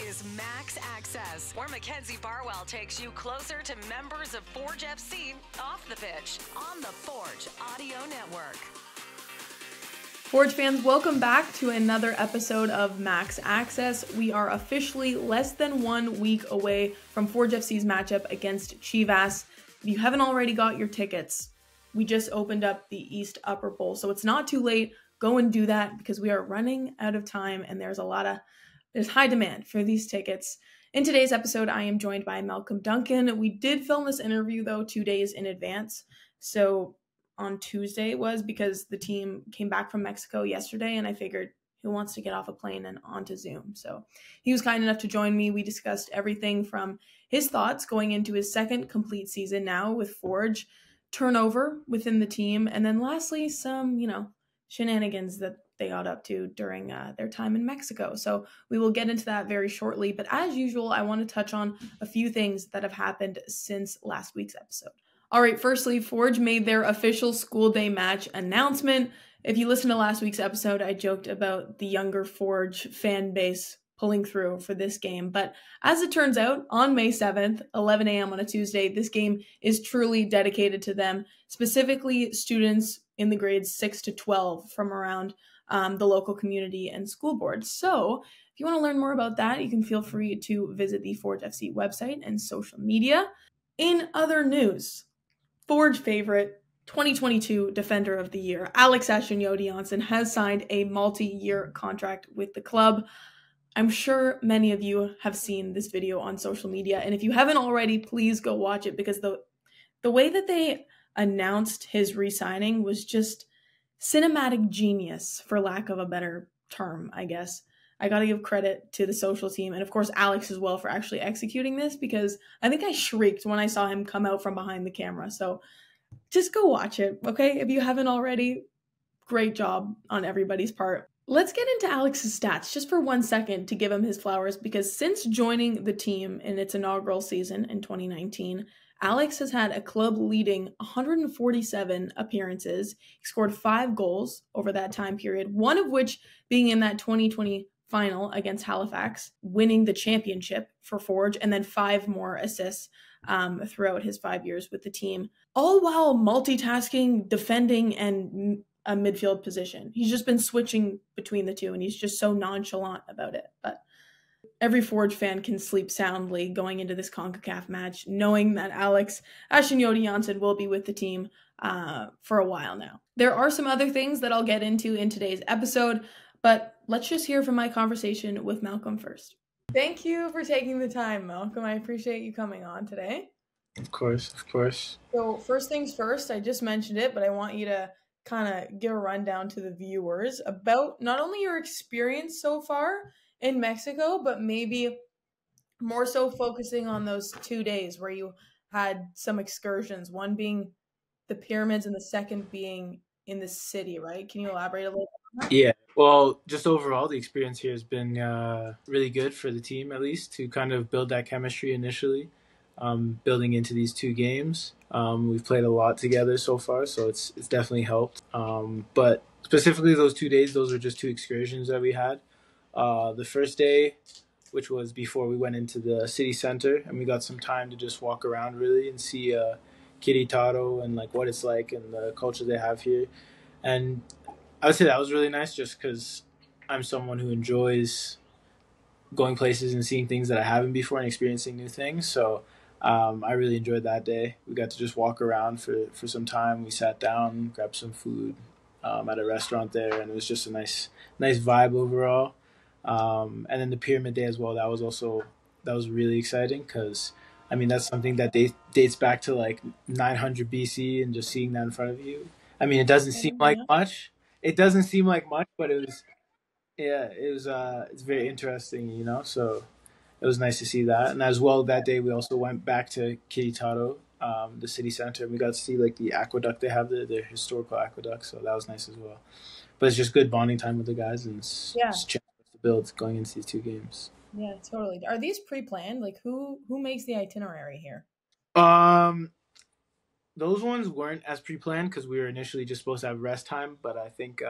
is Max Access, where Mackenzie Barwell takes you closer to members of Forge FC off the pitch on the Forge Audio Network. Forge fans, welcome back to another episode of Max Access. We are officially less than 1 week away from Forge FC's matchup against Chivas. If you haven't already got your tickets, we just opened up the East Upper Bowl, so it's not too late. Go and do that because we are running out of time and there's high demand for these tickets. In today's episode, I am joined by Malcolm Duncan. We did film this interview though 2 days in advance. So on Tuesday was because the team came back from Mexico yesterday and I figured who wants to get off a plane and onto Zoom. So he was kind enough to join me. We discussed everything from his thoughts going into his second complete season now with Forge, turnover within the team, and then lastly some, shenanigans that they got up to during their time in Mexico. So we will get into that very shortly. But as usual, I want to touch on a few things that have happened since last week's episode. All right, firstly, Forge made their official school day match announcement. If you listened to last week's episode, I joked about the younger Forge fan base pulling through for this game. But as it turns out, on May 7th, 11 a.m. on a Tuesday, this game is truly dedicated to them, specifically students in the grades 6 to 12 from around the local community and school board. So if you want to learn more about that, you can feel free to visit the Forge FC website and social media. In other news, Forge favorite 2022 Defender of the Year, Alex Ashton-Johnson, has signed a multi-year contract with the club. I'm sure many of you have seen this video on social media, and if you haven't already, please go watch it because the way that they announced his re-signing was just cinematic genius, for lack of a better term, I guess. I got to give credit to the social team and, of course, Alex as well for actually executing this because I think I shrieked when I saw him come out from behind the camera. So just go watch it, okay? If you haven't already, great job on everybody's part. Let's get into Alex's stats just for 1 second to give him his flowers because since joining the team in its inaugural season in 2019, Alex has had a club-leading 147 appearances. He scored 5 goals over that time period, one of which being in that 2020 final against Halifax, winning the championship for Forge, and then 5 more assists throughout his 5 years with the team, all while multitasking, defending, and a midfield position. He's just been switching between the two, and he's just so nonchalant about it. But every Forge fan can sleep soundly going into this CONCACAF match, knowing that Alex Ashton-Johnson will be with the team for a while now. There are some other things that I'll get into in today's episode, but let's just hear from my conversation with Malcolm first. Thank you for taking the time, Malcolm. I appreciate you coming on today. Of course. So first things first, I just mentioned it, but I want you to kind of give a rundown to the viewers about not only your experience so far in Mexico, but maybe more so focusing on those 2 days where you had some excursions, one being the pyramids and the second being in the city, right? Can you elaborate a little bit on that? Yeah, well, just overall, the experience here has been really good for the team, at least, to kind of build that chemistry initially, building into these 2 games. We've played a lot together so far, so it's definitely helped. But specifically those 2 days, those were just 2 excursions that we had. The first day, which was before we went into the city center, and we got some time to just walk around really and see Querétaro and like what it's like and the culture they have here. And I would say that was really nice just because I'm someone who enjoys going places and seeing things that I haven't before and experiencing new things. So I really enjoyed that day. We got to just walk around for some time. We sat down, grabbed some food at a restaurant there, and it was just a nice vibe overall. And then the pyramid day as well, that was really exciting because that's something that dates back to like 900 BC, and just seeing that in front of you. It doesn't seem like much. But it's very interesting, so it was nice to see that. And as well, that day we also went back to Querétaro, the city center, and we got to see like the aqueduct they have, their historical aqueduct, so that was nice as well. But it's just good bonding time with the guys, and it's just to build going into these 2 games. Yeah, totally. Are these pre-planned? Like who makes the itinerary here? Those ones weren't as pre-planned because we were initially just supposed to have rest time, but I think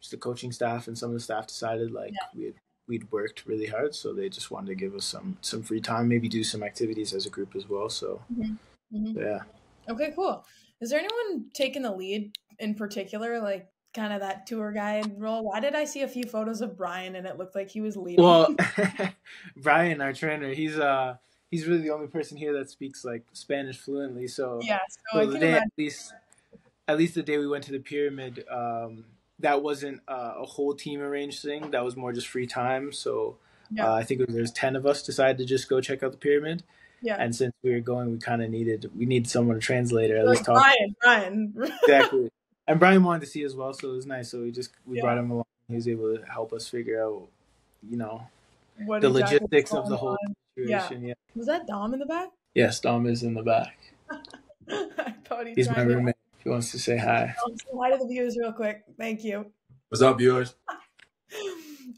just the coaching staff and some of the staff decided we'd worked really hard, so they just wanted to give us some free time, maybe do some activities as a group as well. So yeah. Okay, cool. Is there anyone taking the lead in particular, like kind of that tour guide role? Why did I see a few photos of Brian and it looked like he was leading? Well, Brian, our trainer, he's really the only person here that speaks like Spanish fluently. So yeah, so I the can day imagine. at least the day we went to the pyramid, that wasn't a whole team arranged thing. That was more just free time. So Yeah, I think there's 10 of us decided to just go check out the pyramid. yeah. And since we were going, we kind of needed someone to translate or at Like least talk. Brian. Exactly. And Brian wanted to see as well, so it was nice. So we Yeah. brought him along. He was able to help us figure out, What the exactly logistics was of the going whole on. situation. Yeah. Was that Dom in the back? Yes, Dom is in the back. I thought He's my roommate. He wants to say hi. Say hi to the viewers real quick. Thank you. What's up, viewers?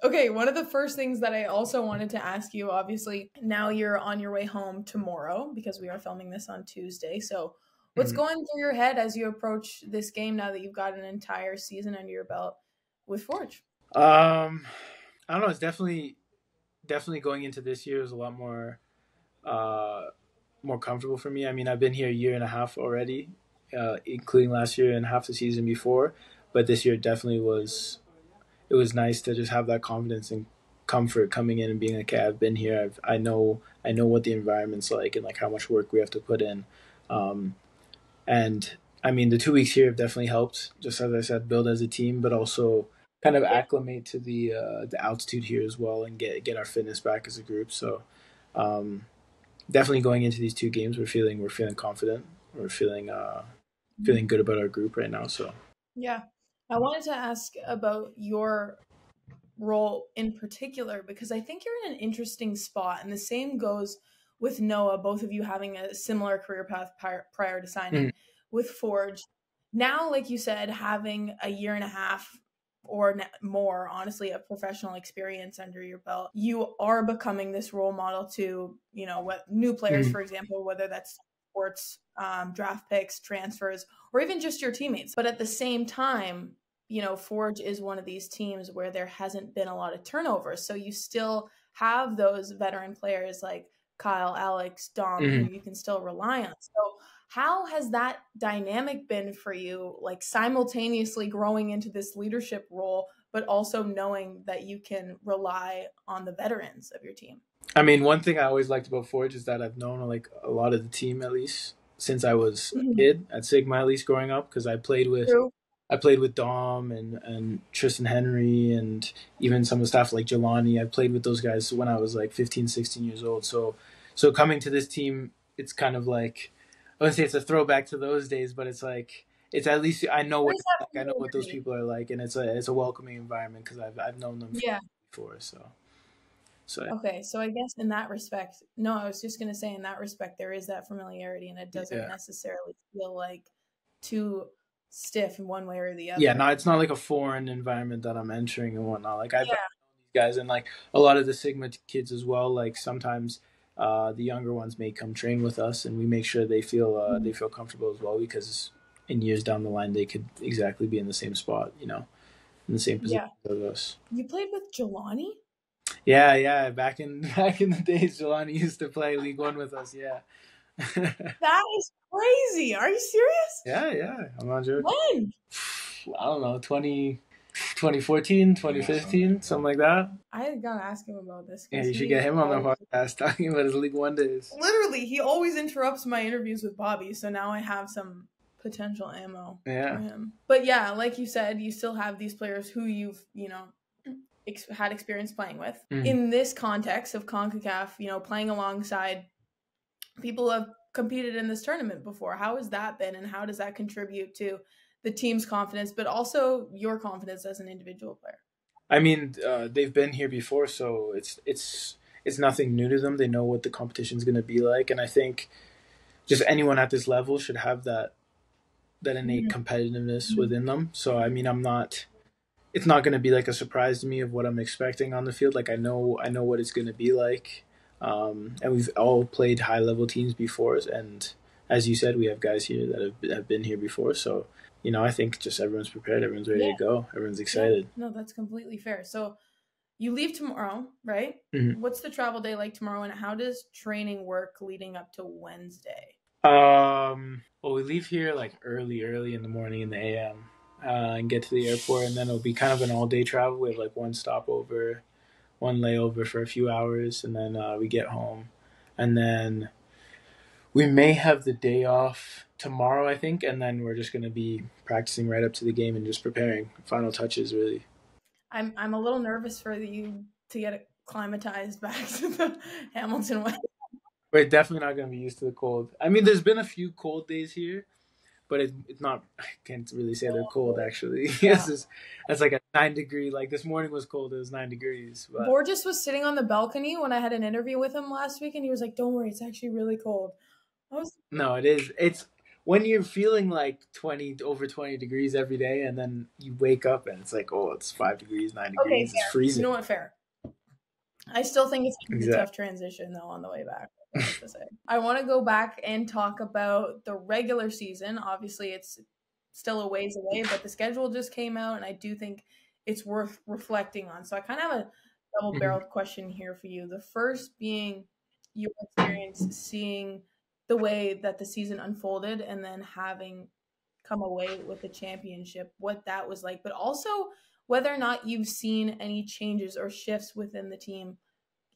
Okay, one of the first things that I also wanted to ask you, obviously, now you're on your way home tomorrow because we are filming this on Tuesday. So what's going through your head as you approach this game now that you've got an entire season under your belt with Forge? I don't know. It's definitely going into this year is a lot more comfortable for me. I mean, I've been here a year and a half already, including last year and half the season before. But this year definitely was. It was nice to just have that confidence and comfort coming in and being like, okay, I've been here. I know what the environment's like and like how much work we have to put in. And I mean, the 2 weeks here have definitely helped. Just as I said, build as a team, but also kind of acclimate to the altitude here as well and get our fitness back as a group. So definitely going into these two games, we're feeling confident. We're feeling good about our group right now. So yeah. I wanted to ask about your role in particular because I think you're in an interesting spot, and the same goes with Noah, both of you having a similar career path prior to signing with Forge. Now, like you said, having a year and a half or more, honestly, a professional experience under your belt, you are becoming this role model to, what new players, for example, whether that's sports, draft picks, transfers, or even just your teammates. But at the same time, Forge is one of these teams where there hasn't been a lot of turnover. So you still have those veteran players like Kyle, Alex, Dom, who you can still rely on. So how has that dynamic been for you, like simultaneously growing into this leadership role, but also knowing that you can rely on the veterans of your team? I mean, one thing I always liked about Forge is that I've known like a lot of the team, at least since I was a kid at Sigma, at least growing up, because I played with Dom and Tristan Henry and even some of the staff like Jelani. I played with those guys when I was like 15, 16 years old. So coming to this team, it's kind of like, I wouldn't say it's a throwback to those days, but it's like, it's at least I know what I know what those people are like, and it's a welcoming environment because I've known them before. So okay, so I guess in that respect, no, I was just gonna say in that respect there is that familiarity, and it doesn't necessarily feel like too stiff in one way or the other. Yeah, no, it's not like a foreign environment that I'm entering and whatnot. Like I've known these guys and like a lot of the Sigma kids as well. Like sometimes the younger ones may come train with us, and we make sure they feel comfortable as well, because in years down the line they could exactly be in the same spot, in the same position as us. You played with Jelani? Yeah. Back in the days, Jelani used to play League One with us. Yeah. That is crazy. Are you serious? Yeah. I'm not joking. When? I don't know, 2014, 2015, something like that. I gotta ask him about this. Yeah, you should get him on the podcast talking about his League One days. Literally, he always interrupts my interviews with Bobby, so now I have some potential ammo for him. But yeah, like you said, you still have these players who you've, had experience playing with. In this context of CONCACAF, playing alongside people who have competed in this tournament before. How has that been, and how does that contribute to the team's confidence, but also your confidence as an individual player? I mean, they've been here before, so it's nothing new to them. They know what the competition's going to be like, and I think just anyone at this level should have that innate competitiveness within them. So I mean, it's not going to be like a surprise to me of what I'm expecting on the field. Like I know what it's going to be like. And we've all played high-level teams before, and as you said, we have guys here that have been here before. So, I think just everyone's prepared, everyone's ready to go, everyone's excited. No, that's completely fair. So, You leave tomorrow, right? Mm-hmm. What's the travel day like tomorrow, and how does training work leading up to Wednesday? Well, we leave here like early in the morning in the AM, and get to the airport, and then it'll be kind of an all-day travel. We have like one stopover, one layover for a few hours, and then we get home, and then we may have the day off tomorrow, I think, and then we're just gonna be practicing right up to the game and just preparing final touches, really. I'm a little nervous for you to get acclimatized back to the Hamilton way. We're definitely not gonna be used to the cold. I mean, there's been a few cold days here, but it's not. I can't really say they're cold actually. Yeah. That's like a 9 degree. Like this morning was cold. It was 9 degrees. But Borges was sitting on the balcony when I had an interview with him last week, and he was like, "Don't worry, it's actually really cold." no, it is. It's when you're feeling like 20 degrees every day, and then you wake up and it's like, oh, it's 5 degrees, 9 degrees. Fair. It's freezing. You know what? Fair. I still think it's Exactly. a tough transition though on the way back. I want to go back and talk about the regular season. Obviously, it's still a ways away, but the schedule just came out, and I do think it's worth reflecting on. So I kind of have a double-barreled question here for you. The first being your experience seeing the way that the season unfolded and then having come away with the championship, what that was like, but also whether or not you've seen any changes or shifts within the team,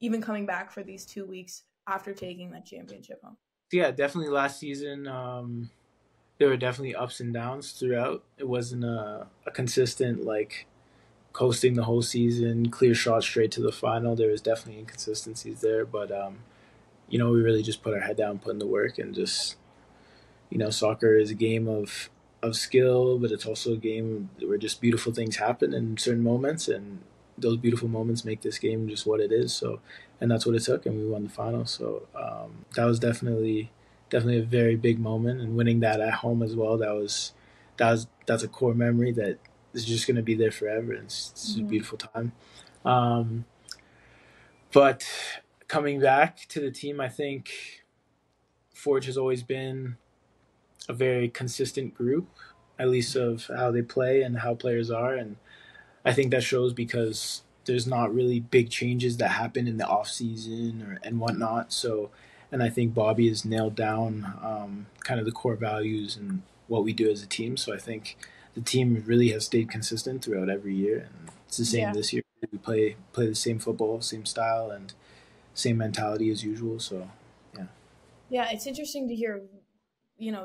even coming back for these 2 weeks after taking that championship home. Yeah, definitely last season, there were definitely ups and downs throughout. It wasn't a consistent, like, coasting the whole season, clear shot straight to the final. There was definitely inconsistencies there, but, we really just put our head down, put in the work, and just, soccer is a game of skill, but it's also a game where just beautiful things happen in certain moments, and those beautiful moments make this game just what it is. So, and that's what it took, and we won the final. So that was definitely a very big moment, and winning that at home as well. That's a core memory that is just going to be there forever. It's a beautiful time. But coming back to the team, I think Forge has always been a very consistent group, at least of how they play and how players are, and I think that shows because there's not really big changes that happen in the off season and whatnot. So, and I think Bobby has nailed down kind of the core values and what we do as a team. So I think the team really has stayed consistent throughout every year, and it's the same this year. We play the same football, same style, and same mentality as usual. So, yeah, it's interesting to hear,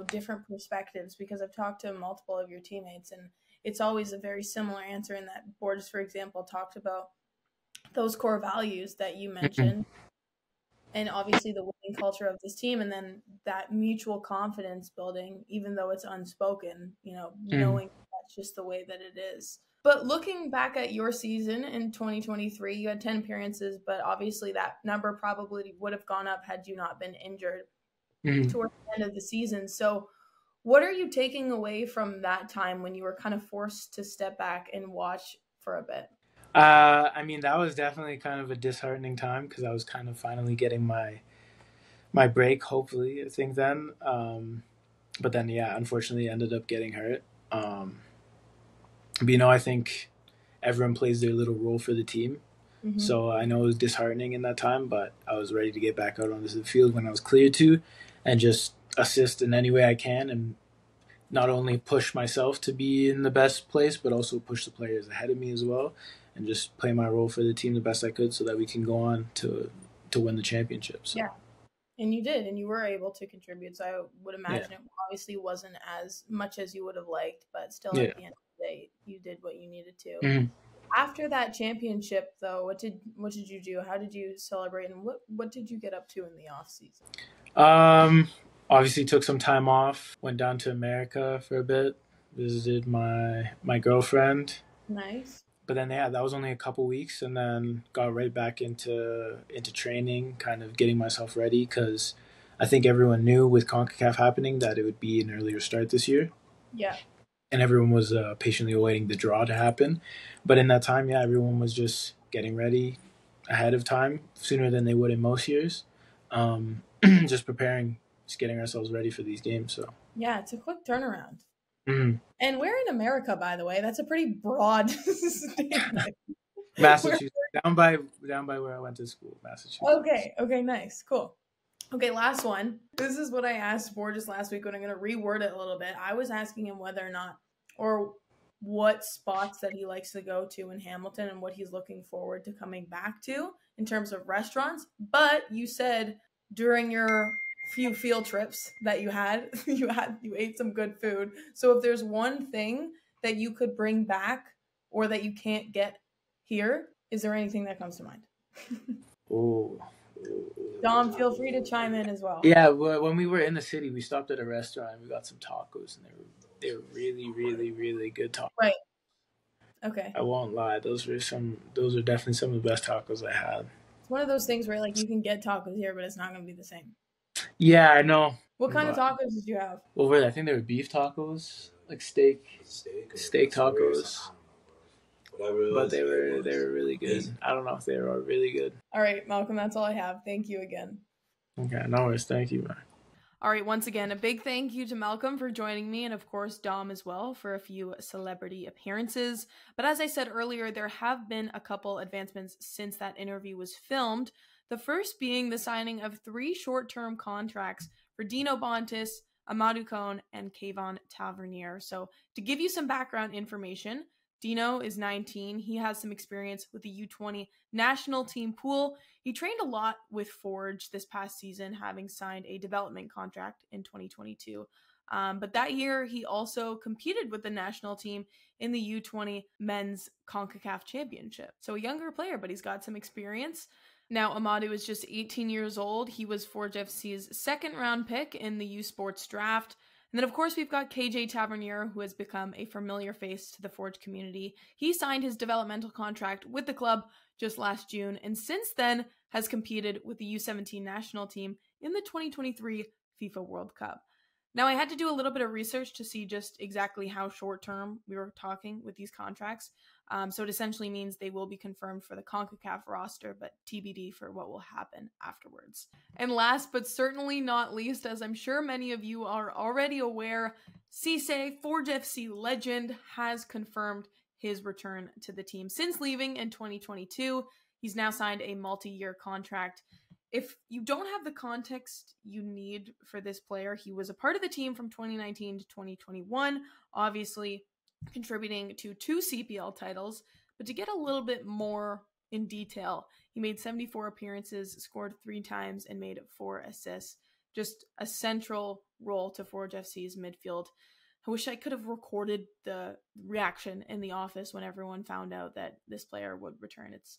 different perspectives, because I've talked to multiple of your teammates, and it's always a very similar answer in that Borges, for example, talked about those core values that you mentioned, and obviously the winning culture of this team, and then that mutual confidence building, even though it's unspoken, knowing that's just the way that it is. But looking back at your season in 2023, you had 10 appearances, but obviously that number probably would have gone up had you not been injured towards the end of the season. So what are you taking away from that time when you were kind of forced to step back and watch for a bit? I mean, that was definitely kind of a disheartening time because I was kind of finally getting my break, hopefully, I think then. But then, unfortunately, ended up getting hurt. But, I think everyone plays their little role for the team. Mm-hmm. So I know it was disheartening in that time, but I was ready to get back out onto the field when I was cleared to and just assist in any way I can and not only push myself to be in the best place, but also push the players ahead of me as well and just play my role for the team the best I could so that we can go on to win the championship. So. Yeah, and you did, and you were able to contribute. So I would imagine it obviously wasn't as much as you would have liked, but still at the end of the day, you did what you needed to. Mm-hmm. After that championship, though, what did you do? How did you celebrate, and what did you get up to in the off season? Obviously took some time off, went down to America for a bit, visited my girlfriend. Nice. But then that was only a couple weeks, and then got right back into training, kind of getting myself ready because I think everyone knew with CONCACAF happening that it would be an earlier start this year. Yeah. And everyone was patiently awaiting the draw to happen. But in that time, everyone was just getting ready ahead of time, sooner than they would in most years. Just preparing, just getting ourselves ready for these games. So yeah, it's a quick turnaround. Mm-hmm. And we're in America, by the way. That's a pretty broad statement. Massachusetts. down by where I went to school, Massachusetts. Okay, nice, cool. Okay, last one. This is what I asked Borges last week, but I'm going to reword it a little bit. I was asking him whether or not, or what spots that he likes to go to in Hamilton and what he's looking forward to coming back to in terms of restaurants. But you said during your few field trips that you had, you ate some good food. So if there's one thing that you could bring back or that you can't get here, is there anything that comes to mind? Oh. Dom, feel free to chime in as well. Yeah, when we were in the city, we stopped at a restaurant and we got some tacos, and they were really, really, really good tacos. Right. Okay. I won't lie; those are definitely some of the best tacos I had. It's one of those things where like you can get tacos here, but it's not going to be the same. Yeah, I know. What kind of tacos did you have? What were they? I think they were beef tacos, like steak tacos. But they were really good. I don't know if they were really good. All right, Malcolm, that's all I have. Thank you again. Okay, no worries. Thank you, man. All right, once again, a big thank you to Malcolm for joining me, and of course Dom as well for a few celebrity appearances. But as I said earlier, there have been a couple advancements since that interview was filmed. The first being the signing of 3 short-term contracts for Dino Bontis, Amadou Kone, and Kayvon Tavernier. So to give you some background information, Dino is 19. He has some experience with the U20 national team pool. He trained a lot with Forge this past season, having signed a development contract in 2022. But that year, he also competed with the national team in the U20 men's CONCACAF championship. So a younger player, but he's got some experience. Now, Amadou is just 18 years old. He was Forge FC's second-round pick in the U Sports draft. And then, of course, we've got KJ Tavernier, who has become a familiar face to the Forge community. He signed his developmental contract with the club just last June, and since then has competed with the U17 national team in the 2023 FIFA World Cup. Now, I had to do a little bit of research to see just exactly how short-term we were talking with these contracts. So it essentially means they will be confirmed for the CONCACAF roster, but TBD for what will happen afterwards. And last but certainly not least, as I'm sure many of you are already aware, Cisse, Forge FC legend, has confirmed his return to the team since leaving in 2022. He's now signed a multi-year contract. If you don't have the context you need for this player, he was a part of the team from 2019 to 2021, obviously contributing to 2 CPL titles. But to get a little bit more in detail, he made 74 appearances, scored 3 times, and made 4 assists. Just a central role to Forge FC's midfield. I wish I could have recorded the reaction in the office when everyone found out that this player would return. It's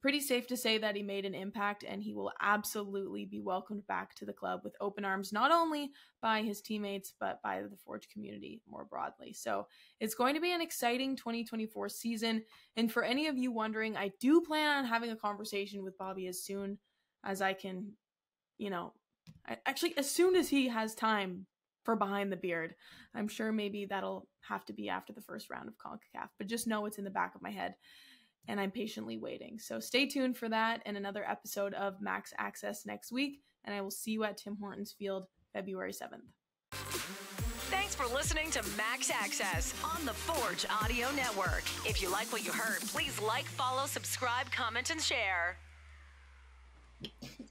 pretty safe to say that he made an impact, and he will absolutely be welcomed back to the club with open arms, not only by his teammates, but by the Forge community more broadly. So it's going to be an exciting 2024 season. And for any of you wondering, I do plan on having a conversation with Bobby as soon as I can, actually as soon as he has time for Behind the Beard. I'm sure maybe that'll have to be after the first round of CONCACAF, but just know it's in the back of my head. And I'm patiently waiting. So stay tuned for that and another episode of Max Access next week. And I will see you at Tim Hortons Field February 7th. Thanks for listening to Max Access on the Forge Audio Network. If you like what you heard, please like, follow, subscribe, comment, and share.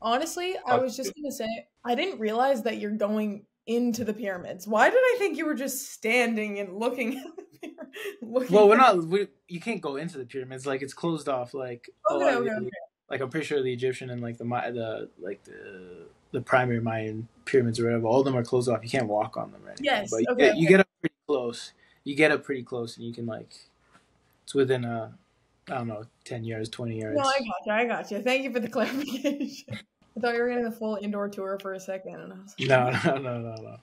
Honestly, I was just going to say, I didn't realize that you're going into the pyramids. Why did I think you were just standing and looking at the pyramids? Well, you can't go into the pyramids. Like, it's closed off. Like, okay. Like, I'm pretty sure the Egyptian and like the primary Mayan pyramids or whatever, all of them are closed off. You can't walk on them, right? Yes. But you get up pretty close. You get up pretty close, and you can it's within 10 yards, 20 yards. No, I got you. Thank you for the clarification. I thought you were getting a full indoor tour for a second, and I was like, No.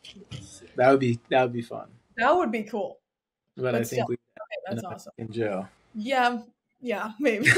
That would be fun. That would be cool. But I think that's awesome. In jail. Yeah, maybe.